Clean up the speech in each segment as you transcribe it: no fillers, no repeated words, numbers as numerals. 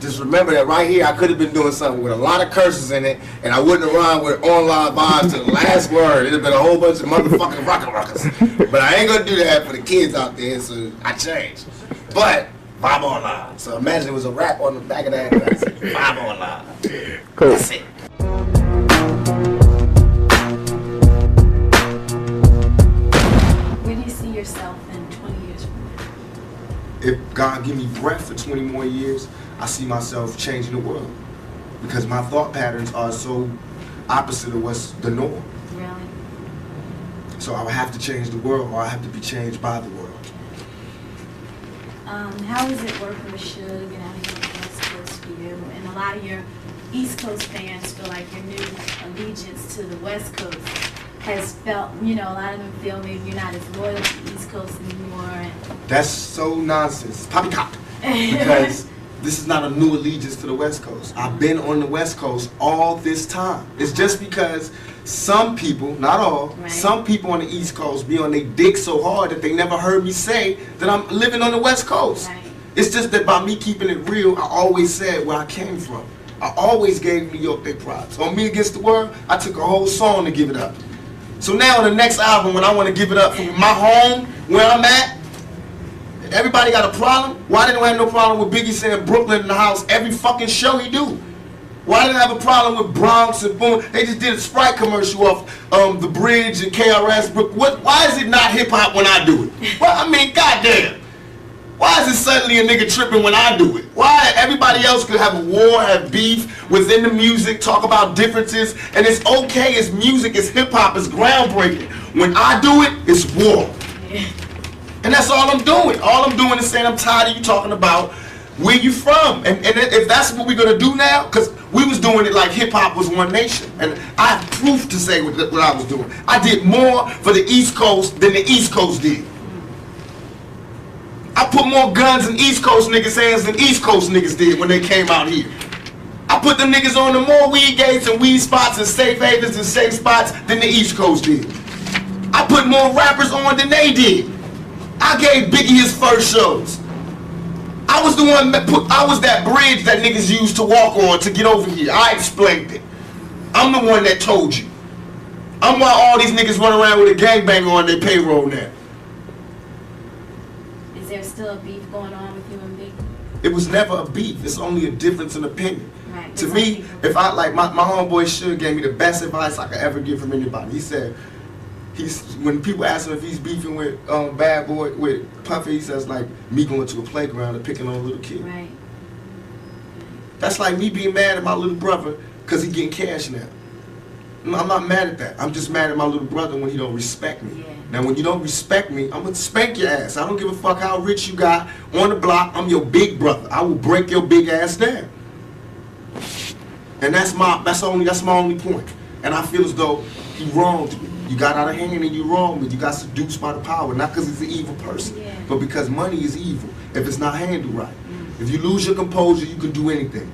just remember that right here, I could have been doing something with a lot of curses in it, and I wouldn't have rhymed with online vibes to the last word. It'd have been a whole bunch of motherfucking rockers. But I ain't gonna do that for the kids out there, so I changed. But Vibe Online. So imagine it was a rap on the back of that. Vibe Online. Cool. That's it. Where do you see yourself in 20 years from now? If God give me breath for 20 more years, I see myself changing the world. Because my thought patterns are so opposite of what's the norm. Really? So I would have to change the world, or I have to be changed by the world. How is it working with Suge and out here on the West Coast for you? And a lot of your East Coast fans feel like your new allegiance to the West Coast has felt, you know, a lot of them feel maybe you're not as loyal to the East Coast anymore. And That's so nonsense. Poppycock. Because this is not a new allegiance to the West Coast. I've been on the West Coast all this time. It's just because some people, not all, Right. some people on the East Coast be on their dick so hard that they never heard me say that I'm living on the West Coast. Right. It's just that by me keeping it real, I always said where I came from. I always gave New York their props. On Me Against the World, I took a whole song to give it up. So now on the next album, when I want to give it up from my home, where I'm at, everybody got a problem? Why they don't have no problem with Biggie saying Brooklyn in the house every fucking show he do? Why they don't have a problem with Bronx and boom? They just did a Sprite commercial off The Bridge and KRS. Why is it not hip hop when I do it? Well, I mean, goddamn. Why is it suddenly a nigga tripping when I do it? Why everybody else could have a war, have beef within the music, talk about differences, and it's okay, it's music, it's hip hop, it's groundbreaking. When I do it, it's war. And that's all I'm doing. All I'm doing is saying I'm tired of you talking about where you from. And if that's what we're gonna do now, because we was doing it like hip hop was one nation. And I have proof to say what I was doing. I did more for the East Coast than the East Coast did. I put more guns in East Coast niggas' hands than East Coast niggas did when they came out here. I put them niggas on the more weed gates and weed spots and safe havens and safe spots than the East Coast did. I put more rappers on than they did. I gave Biggie his first shows. I was the one that I was that bridge that niggas used to walk on to get over here. I explained it. I'm the one that told you. I'm why all these niggas run around with a gangbanger on their payroll now. is there still a beef going on with you and Biggie? It was never a beef. It's only a difference in opinion. Right. To me, if I like my homeboy Suge gave me the best advice I could ever get from anybody. He said, when people ask him if he's beefing with Bad Boy, with Puffy, he says like me going to a playground and picking on a little kid. Right. That's like me being mad at my little brother because he getting cash now. I'm not mad at that. I'm just mad at my little brother when he don't respect me. Yeah. Now when you don't respect me, I'm gonna spank your ass. I don't give a fuck how rich you got on the block. I'm your big brother. I will break your big ass down. And that's my only point. And I feel as though he wronged me. You got out of hand and you wronged me. You got seduced by the power, not because he's an evil person, Yeah. but because money is evil if it's not handled right. If you lose your composure, you can do anything.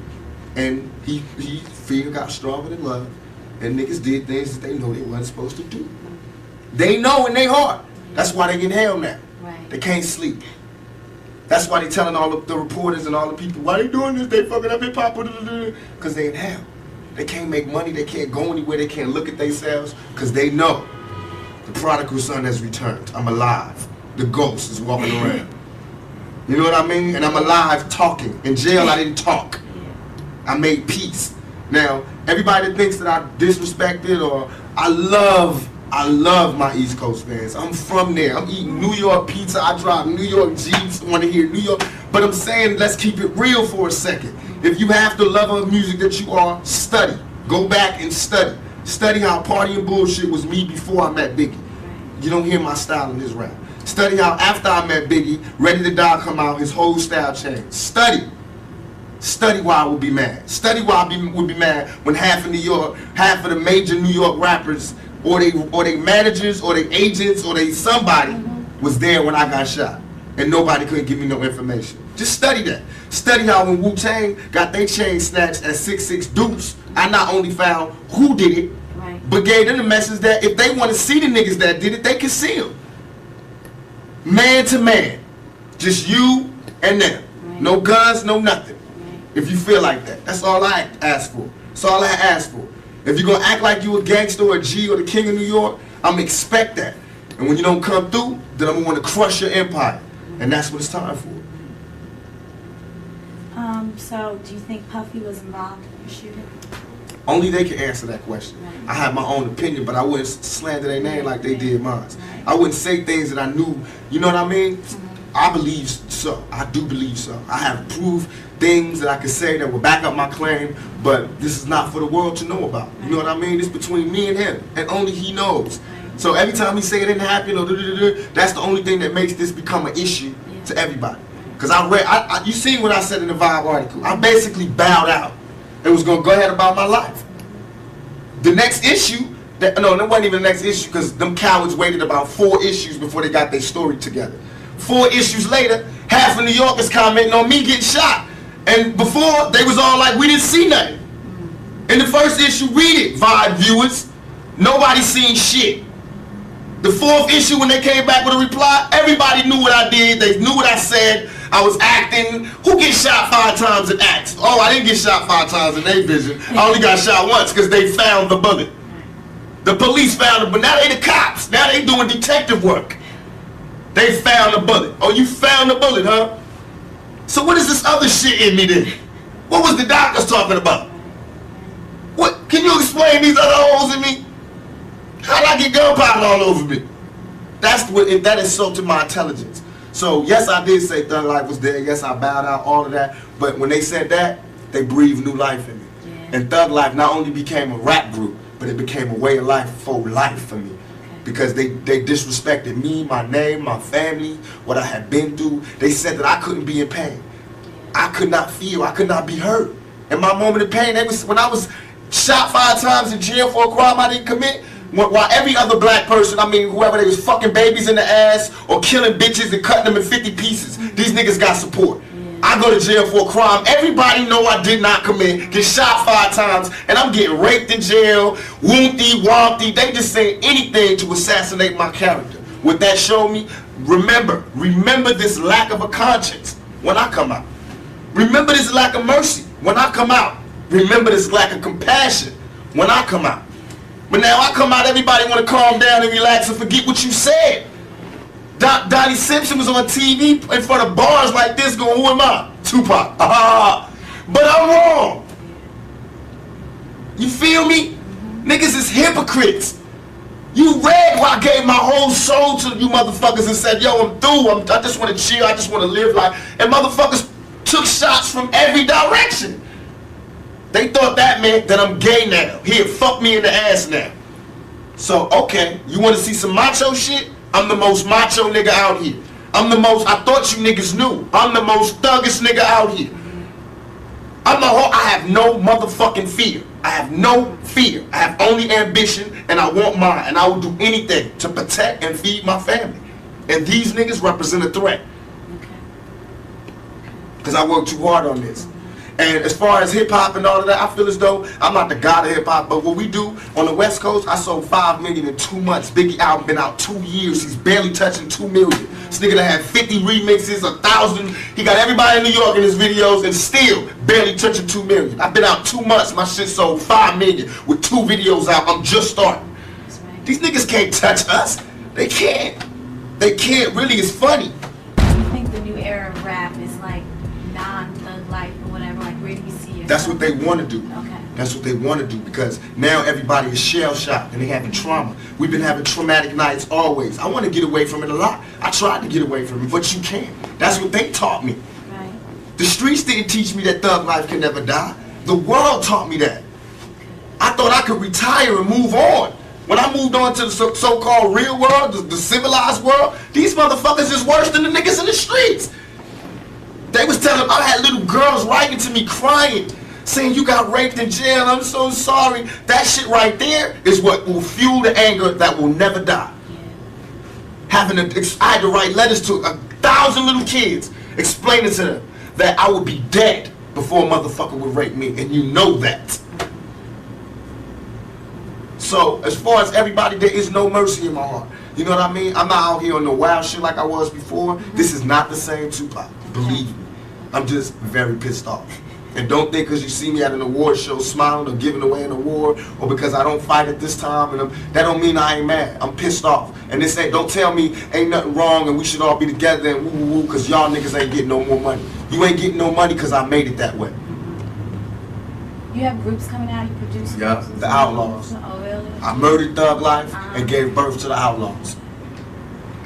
And fear got stronger than love, and niggas did things that they know they wasn't supposed to do. They know in their heart. That's why they get hell now. Right. They can't sleep. That's why they telling all the reporters and all the people, why they doing this? They fucking up hip hop, because they in hell. They can't make money, they can't go anywhere, they can't look at themselves, because they know the prodigal son has returned. I'm alive. The ghost is walking around. You know what I mean? And I'm alive talking. In jail, I didn't talk. I made peace. Now, everybody that thinks that I disrespected or I love my East Coast fans. I'm from there. I'm eating New York pizza. I drive New York Jeeps. Want to hear New York. But I'm saying, let's keep it real for a second. If you have the love of music that you are, study. Go back and study. Study how Party and Bullshit was me before I met Biggie. You don't hear my style in this rap. Study how after I met Biggie, Ready to Die come out, his whole style changed. Study. Study why I would be mad. Study why I would be mad when half of the major New York rappers or they managers or they agents or they somebody was there when I got shot and nobody couldn't give me no information. Just study that. Study how when Wu-Tang got their chain snatched at 6'6" Deuce, I not only found who did it, Right. but gave them the message that if they want to see the niggas that did it, they can see them. Man to man. Just you and them. Right. No guns, no nothing. Right. If you feel like that. That's all I ask for. That's all I ask for. If you're going to act like you a gangster or a G or the king of New York, I'm going to expect that. And when you don't come through, then I'm going to want to crush your empire. And that's what it's time for. So do you think Puffy was involved in the shooting? Only they can answer that question. Right. I have my own opinion, but I wouldn't slander their name like they did mine. Right. I wouldn't say things that I knew, you know what I mean? Mm-hmm. I believe so. I do believe so. I have proved things that I could say that will back up my claim, but this is not for the world to know about. You know what I mean? It's between me and him, and only he knows. Right. So every time he say it didn't happen, or that's the only thing that makes this become an issue to everybody. Because you seen what I said in the Vibe article. I basically bowed out and was going to go ahead about my life. The next issue, that wasn't even the next issue, because them cowards waited about 4 issues before they got their story together. 4 issues later, half of New York is commenting on me getting shot. And before, they was all like, we didn't see nothing. In the first issue, read it, Vibe viewers. Nobody seen shit. The 4th issue, when they came back with a reply, everybody knew what I did. They knew what I said. I was acting. Who gets shot 5 times in acts? Oh, I didn't get shot 5 times in their vision. I only got shot once because they found the bullet. The police found it, but now they the cops. Now they doing detective work. They found the bullet. Oh, you found the bullet, huh? So what is this other shit in me then? What was the doctors talking about? What? Can you explain these other holes in me? How'd I get gunpowder all over me? That insulted my intelligence. So yes, I did say Thug Life was there. Yes, I bowed out, all of that. But when they said that, they breathed new life in me. Yeah. And Thug Life not only became a rap group, but it became a way of life for life for me. Because they disrespected me, my name, my family, what I had been through. They said that I couldn't be in pain. I could not feel, I could not be hurt. In my moment of pain, when I was shot 5 times in jail for a crime I didn't commit, while every other black person, I mean whoever, they was fucking babies in the ass or killing bitches and cutting them in 50 pieces, these niggas got support. I go to jail for a crime everybody know I did not commit, get shot 5 times, and I'm getting raped in jail, wompty, wompty. They just say anything to assassinate my character. What that showed me, remember this lack of a conscience when I come out. Remember this lack of mercy when I come out. Remember this lack of compassion when I come out. But now I come out, everybody want to calm down and relax and forget what you said. Donnie Simpson was on TV in front of bars like this going, who am I? Tupac. But I'm wrong. You feel me? Niggas is hypocrites. You read why I gave my whole soul to you motherfuckers and said, yo, I'm through. I just want to chill. I just want to live life. And motherfuckers took shots from every direction. They thought that meant that I'm gay now. Here, fuck me in the ass now. So, okay, you want to see some macho shit? I'm the most macho nigga out here. I thought you niggas knew. I'm the most thuggish nigga out here. I have no motherfucking fear. I have no fear. I have only ambition, and I want mine. And I will do anything to protect and feed my family. And these niggas represent a threat. Because I worked too hard on this. And as far as hip-hop and all of that, I feel as though I'm not the god of hip-hop, but what we do on the West Coast, I sold 5 million in 2 months. Biggie album been out 2 years. He's barely touching 2 million. This nigga that had 50 remixes, 1,000. He got everybody in New York in his videos and still barely touching 2 million. I've been out 2 months. My shit sold 5 million with 2 videos out. I'm just starting. These niggas can't touch us. They can't. They can't. Really, it's funny. Do you think the new era of rap is like non-thug life or whatever? Like, where do you see it? That's what they want to do. Okay. That's what they want to do, because now everybody is shell-shocked and they having trauma. We've been having traumatic nights always. I want to get away from it a lot. I tried to get away from it, but you can't. That's what they taught me. Right. The streets didn't teach me that thug life can never die. The world taught me that. I thought I could retire and move on. When I moved on to the so-called real world, the civilized world, these motherfuckers is worse than the niggas in the streets. They was telling, I had little girls writing to me crying, saying you got raped in jail, I'm so sorry. That shit right there is what will fuel the anger that will never die. I had to write letters to 1,000 little kids explaining to them that I would be dead before a motherfucker would rape me, and you know that. So as far as everybody, there is no mercy in my heart. You know what I mean? I'm not out here on no wild shit like I was before. This is not the same Tupac, believe me. I'm just very pissed off. And don't think because you see me at an award show smiling or giving away an award, or because I don't fight at this time, and that don't mean I ain't mad. I'm pissed off. And this ain't, don't tell me ain't nothing wrong and we should all be together and woo woo woo because y'all niggas ain't getting no more money. You ain't getting no money because I made it that way. You have groups coming out, you produce Yeah, groups? the Outlaws. Oh, really? I murdered Thug Life and gave birth to the Outlaws.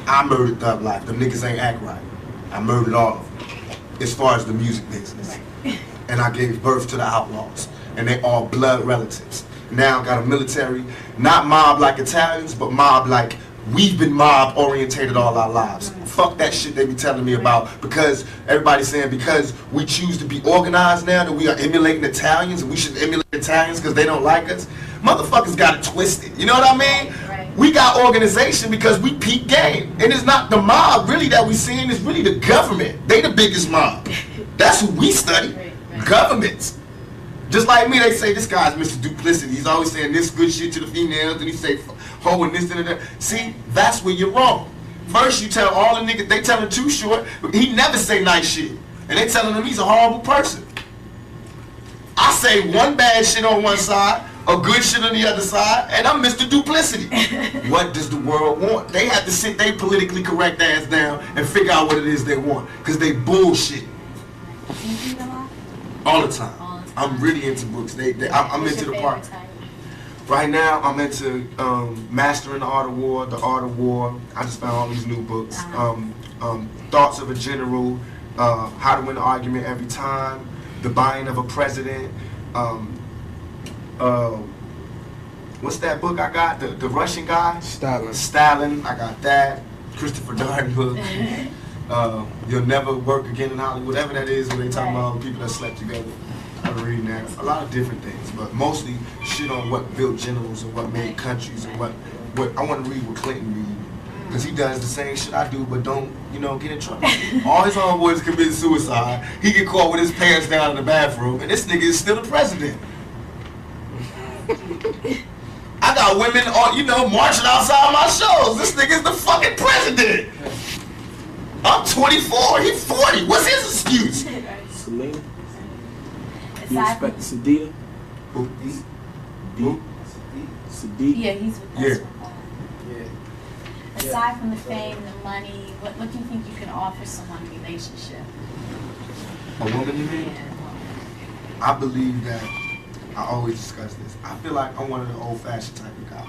I murdered Thug Life. Them niggas ain't act right. I murdered all of them as far as the music business. Right. And I gave birth to the Outlaws. And they all blood relatives. Now I got a military, not mob like Italians, but mob like we've been mob orientated all our lives. Fuck that shit they be telling me about, because everybody's saying because we choose to be organized now that we are emulating Italians and we should emulate Italians because they don't like us. Motherfuckers got it twisted. You know what I mean? Right. We got organization because we peak game. And it's not the mob really that we seeing, it's really the government. They the biggest mob. That's who we study. Right. Governments. Just like me, they say this guy's Mr. Duplicity. He's always saying this good shit to the females, and he say ho and this and that. See, that's where you're wrong. First you tell all the niggas, they tell him Too Short, but he never say nice shit. And they telling him he's a horrible person. I say one bad shit on one side, a good shit on the other side, and I'm Mr. Duplicity. What does the world want? They have to sit their politically correct ass down and figure out what it is they want, because they bullshit. All the time. I'm really into books. I'm into the part. Right now, I'm into Mastering the Art of War, The Art of War. I just found all these new books. Thoughts of a General, How to Win an Argument Every Time, The Buying of a President. What's that book I got? The Russian guy? Stalin. I got that. Christopher Darden book. You'll Never Work Again in Hollywood. Whatever that is, when they talk about people that slept together. I'm reading that. A lot of different things, but mostly shit on what built generals and what made countries and what I want to read what Clinton read, because he does the same shit I do, but don't, get in trouble. All his homeboys commit suicide. He get caught with his pants down in the bathroom, and this nigga is still the president. I got women on, marching outside my shows. This nigga is the fucking president. I'm 24, he's 40. What's his excuse? Selena? You respect Sadida? Who? Sadida? Yeah, he's with us. Yeah. Aside from the fame, the money, what do you think you can offer someone in a relationship? A woman, you mean? Yeah. I believe that, I always discuss this, I feel like I'm one of the old-fashioned type of guys,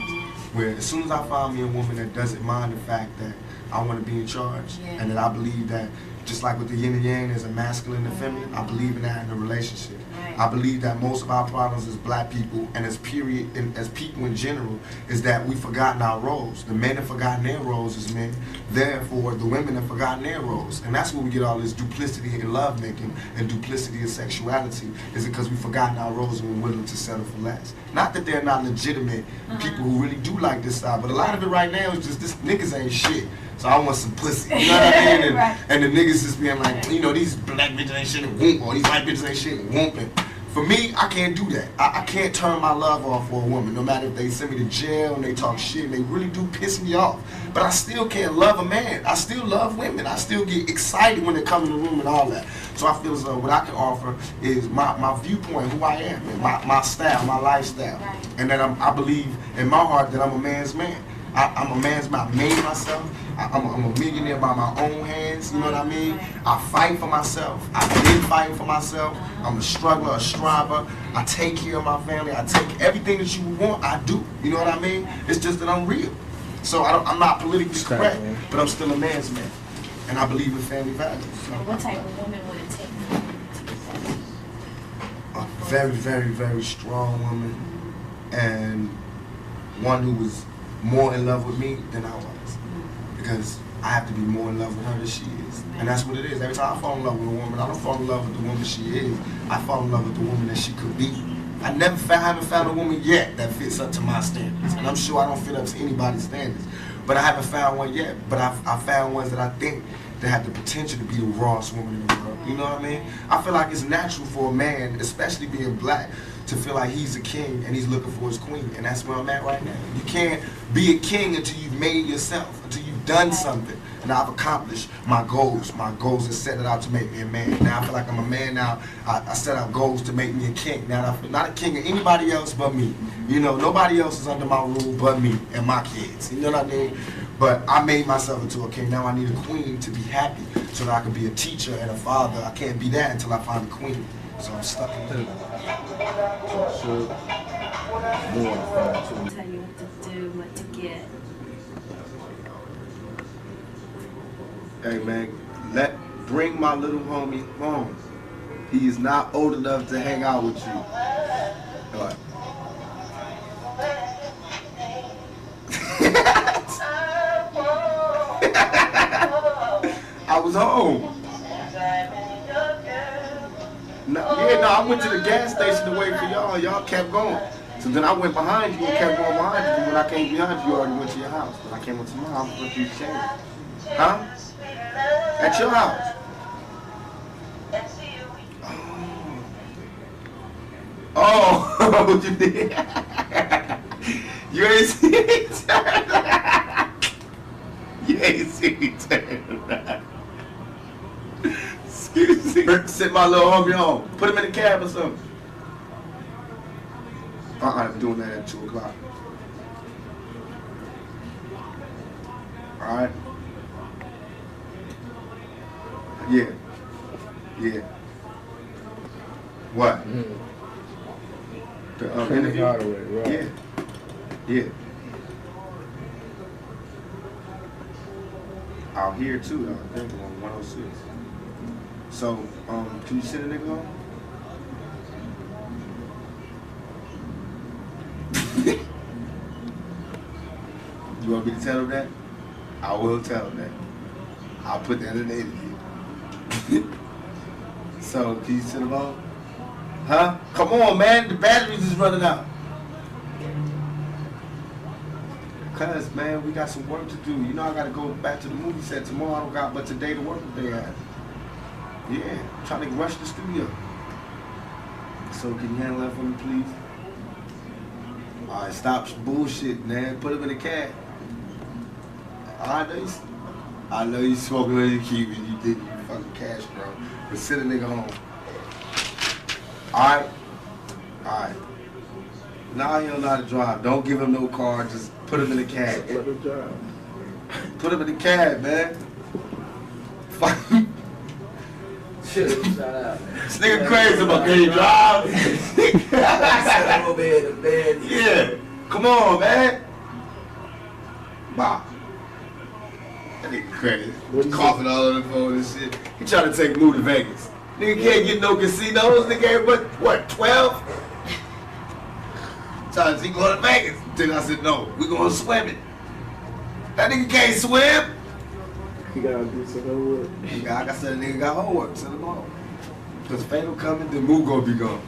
where as soon as I find me a woman that doesn't mind the fact that I want to be in charge, and that I believe that, just like with the yin and yang, there's a masculine and feminine, I believe in that in a relationship. Right. I believe that most of our problems as black people, and as people in general, is that we've forgotten our roles. The men have forgotten their roles as men, therefore the women have forgotten their roles. And that's where we get all this duplicity in lovemaking and duplicity in sexuality, is because we've forgotten our roles and we're willing to settle for less. Not that they're not legitimate people who really do like this side, but a lot of it right now is just this niggas ain't shit. So I want some pussy, you know what I mean? And the niggas just being like, these black bitches ain't shit and whoop, or these white bitches ain't shit and whooping. For me, I can't do that. I can't turn my love off for a woman, no matter if they send me to jail and they talk shit and they really do piss me off. But I still can't love a man. I still love women. I still get excited when they come in the room and all that. So I feel as though what I can offer is my viewpoint, who I am, and my style, my lifestyle. And that I believe in my heart that I'm a man's man. I'm a man's man. I made myself. I'm a millionaire by my own hands, you know what I mean? I fight for myself. I've been fighting for myself. I'm a struggler, a striver. I take care of my family. I take everything that you want, I do. You know what I mean? It's just that I'm real. So I'm not politically correct, but I'm still a man's man. And I believe in family values. So. What type of woman would it take to get that? A very, very, very strong woman, and one who was more in love with me than I was. Because I have to be more in love with her than she is. And that's what it is. Every time I fall in love with a woman, I don't fall in love with the woman she is. I fall in love with the woman that she could be. I haven't found a woman yet that fits up to my standards. And I'm sure I don't fit up to anybody's standards. But I haven't found one yet. But I found ones that I think that have the potential to be the rawest woman in the world. You know what I mean? I feel like it's natural for a man, especially being black, to feel like he's a king and he's looking for his queen. And that's where I'm at right now. You can't be a king until you've made yourself, until you've done something. and I've accomplished my goals. My goals are set out to make me a man. Now I feel like I'm a man now. I set out goals to make me a king. Now I feel not a king of anybody else but me. You know, nobody else is under my rule but me and my kids. You know what I mean? But I made myself into a king. Now I need a queen to be happy so that I can be a teacher and a father. I can't be that until I find a queen. So I'm stuck in there. Sure. Tell you what to do, what to get. Hey man, bring my little homie home. He is not old enough to hang out with you. What? I was home. I went to the gas station to wait for y'all. Y'all kept going. So then I went behind you and kept going behind you. When I came behind you, you already went to your house. When I came up to my house, what you changed? Huh? At your house. Oh, you did? You ain't see me turn around. You ain't see me turn around. Excuse me. Sit my little homie home. Put him in the cab or something. I'm doing that at 2 o'clock. Alright? Yeah. Yeah. What? The interview? Right. Yeah. Yeah. Out here too, I think on 106. So, can you send a nigga home? You want me to tell him that? I will tell him that. I'll put that in the interview. So, can you send him home? Huh? Come on, man. The batteries is running out. Cuz, man, we got some work to do. You know I got to go back to the movie set tomorrow. I don't got but today to work with they at. Yeah, I'm trying to rush the studio. So, can you handle that for me, please? Alright, stop bullshit, man. Put him in the cab. I know you smoking on your keep and you did your fucking cash, bro. But send a nigga home. Alright? Alright. Now he don't know how to drive. Don't give him no car. Just put him in the cab. Let him drive. Put him in the cab, man. Fuck. Shit, shout out, man. This nigga crazy about can you drive? Set him over here in the bed. Yeah. Come on, man. Bye. That nigga crazy. Coughing all over the phone and shit. He trying to take Moo to Vegas. Nigga can't get no casinos. Nigga ain't what, 12? Trying to see go to Vegas. Then I said, no, we gonna swim it. That nigga can't swim. You gotta do some homework. Like I said, the nigga got homework. Send him home. Because Fatal coming, then Moo gonna be gone.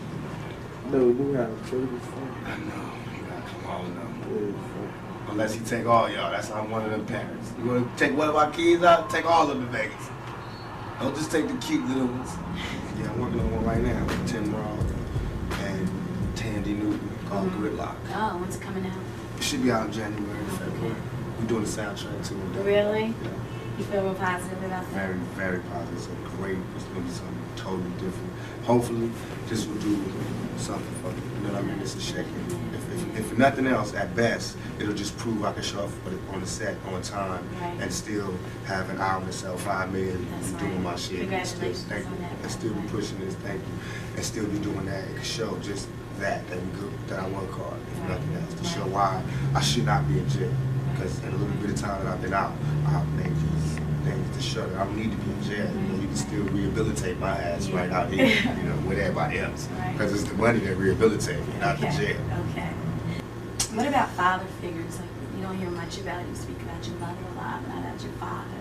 No, we have a trade phone. I know. You gotta come on now. Yeah, Unless he take all y'all. That's how I'm one of them parents. You wanna take one of our kids out, take all of them to Vegas. Don't just take the cute little ones. Yeah, I'm working on one right now with Tim Roth and Tandy Newton called Gridlock. Oh, when's it coming out? It should be out in January, February. We're doing the soundtrack too. Really? Yeah. You feel real positive about that? Very, very positive. So great. It's gonna be something totally different. Hopefully, this will do something for me. You know what I mean? It's a shaking. If for nothing else, at best, it'll just prove I can show up on the set on time and still have an album to sell 5 million and doing my shit. Congratulations thank you. on that. And still be pushing this, thank you. And still be doing that. It can show just that we good, that I work hard, if nothing else. To show why I should not be in jail. Because in a little bit of time that I've been out, I've made these things to show that I don't need to be in jail. You know, you can still rehabilitate my ass right out here, you know, with everybody else. Because it's the money that rehabilitates me, not the jail. Okay. What about father figures? Like, you don't hear much about, you speak about your mother a lot, not about your father.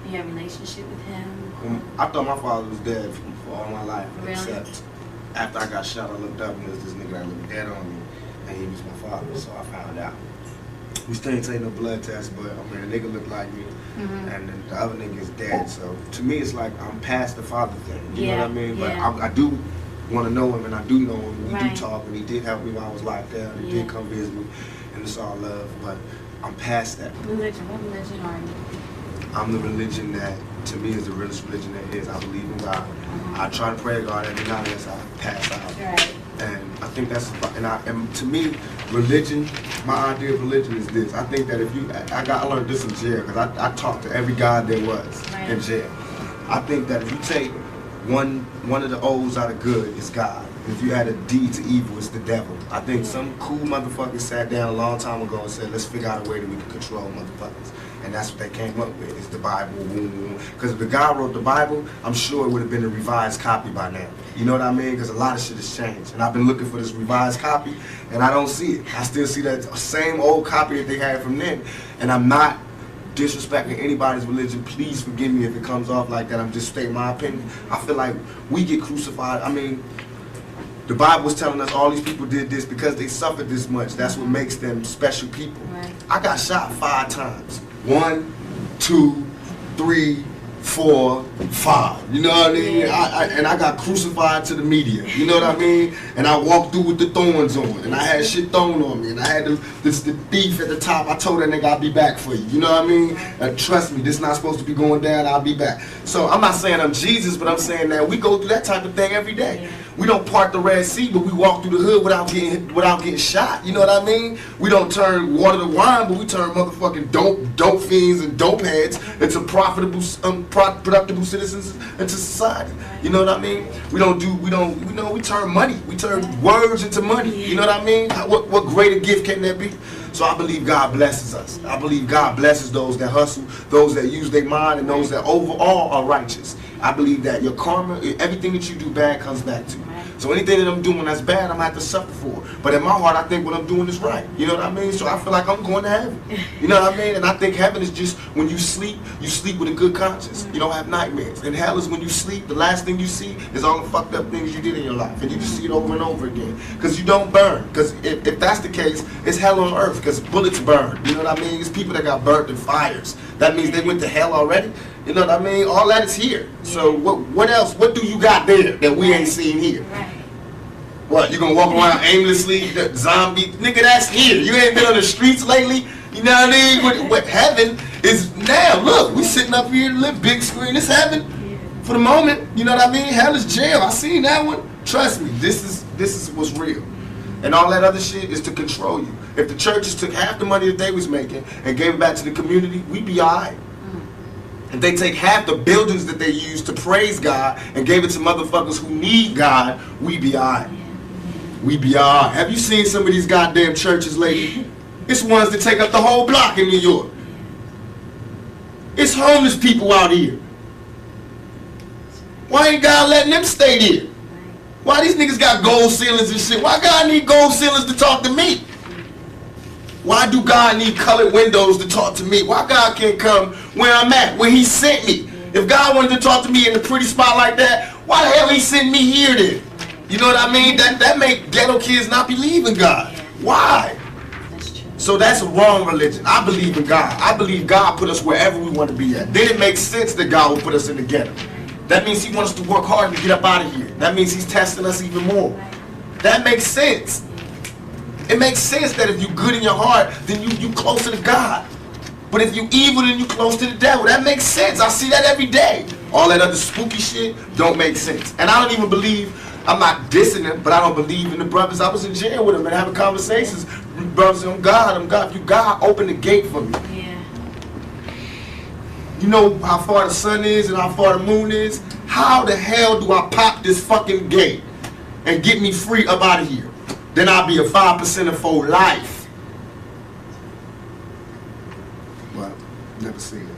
You have a relationship with him? I thought my father was dead for all my life, Really? except after I got shot, I looked up and there was this nigga that looked dead on me, and he was my father, so I found out. We still ain't take no blood test, but I mean, the nigga looked like me, and then the other nigga is dead, so to me, it's like I'm past the father thing, you know what I mean? But I do want to know him, and I do know him. We do talk, and he did help me while I was locked down. He did come visit me, and it's all love. But I'm past that. Religion. What religion are you? I'm the religion that, to me, is the realest religion that is. I believe in God. I try to pray to God every night as I pass out. Right. And I think that's, and to me, religion, my idea of religion is this. I think that if you, I learned this in jail, because I talked to every God there was in jail. I think that if you take one of the O's out of good, it's God. If you add a D to evil, it's the devil. I think some cool motherfuckers sat down a long time ago and said, let's figure out a way that we can control motherfuckers. And that's what they came up with, is the Bible. Because if the guy wrote the Bible, I'm sure it would have been a revised copy by now. You know what I mean? Because a lot of shit has changed. And I've been looking for this revised copy, and I don't see it. I still see that same old copy that they had from then. And I'm not disrespecting anybody's religion. Please forgive me if it comes off like that. I'm just stating my opinion. I feel like we get crucified. I mean, the Bible was telling us all these people did this because they suffered this much. That's what makes them special people. Right. I got shot 5 times. 1, 2, 3, 4, 5. You know what I mean? And I got crucified to the media. You know what I mean? And I walked through with the thorns on. And I had shit thrown on me. And I had the thief at the top. I told that nigga I'll be back for you. You know what I mean? And trust me, this not supposed to be going down. I'll be back. So I'm not saying I'm Jesus, but I'm saying that we go through that type of thing every day. We don't part the Red Sea, but we walk through the hood without getting shot. You know what I mean? We don't turn water to wine, but we turn motherfucking dope fiends and dope heads into productive citizens into society. You know what I mean? We turn money. We turn words into money. You know what I mean? What greater gift can there be? So I believe God blesses us. I believe God blesses those that hustle, those that use their mind, and those that overall are righteous. I believe that your karma, everything that you do bad comes back to you. So anything that I'm doing that's bad, I'm going to have to suffer for. But in my heart, I think what I'm doing is right. You know what I mean? So I feel like I'm going to heaven. You know what I mean? And I think heaven is just when you sleep with a good conscience. You don't have nightmares. And hell is when you sleep, the last thing you see is all the fucked up things you did in your life. And you just see it over and over again. Because you don't burn. Because if that's the case, it's hell on earth. Because bullets burn. You know what I mean? It's people that got burnt in fires. That means they went to hell already. You know what I mean? All that is here. So what else? What do you got there that we ain't seen here? Right. What, you gonna walk around aimlessly, the zombie? Nigga, that's here. You ain't been on the streets lately? You know what I mean? What heaven is now. Look, we sitting up here to live big screen. It's heaven for the moment. You know what I mean? Hell is jail. I seen that one. Trust me, this is what's real. And all that other shit is to control you. If the churches took half the money that they was making and gave it back to the community, we'd be alright. If they take half the buildings that they use to praise God and gave it to motherfuckers who need God, we'd be alright. We'd be alright. Have you seen some of these goddamn churches lately? It's ones that take up the whole block in New York. It's homeless people out here. Why ain't God letting them stay there? Why these niggas got gold ceilings and shit? Why God need gold ceilings to talk to me? Why do God need colored windows to talk to me? Why God can't come where I'm at, where he sent me? If God wanted to talk to me in a pretty spot like that, why the hell he sent me here then? You know what I mean? That make ghetto kids not believe in God. Why? So that's a wrong religion. I believe in God. I believe God put us wherever we want to be at. Then it makes sense that God will put us in the ghetto. That means he wants us to work hard to get up out of here. That means he's testing us even more. That makes sense. It makes sense that if you're good in your heart, then you closer to God. But if you evil, then you close to the devil. That makes sense. I see that every day. All that other spooky shit don't make sense. And I don't even believe, I'm not dissing them, but I don't believe in the brothers. I was in jail with them and having conversations. Brothers, I'm God. If you God, open the gate for me. Yeah. You know how far the sun is and how far the moon is? How the hell do I pop this fucking gate and get me free up out of here? Then I'll be a 5% for life. Well, never seen it.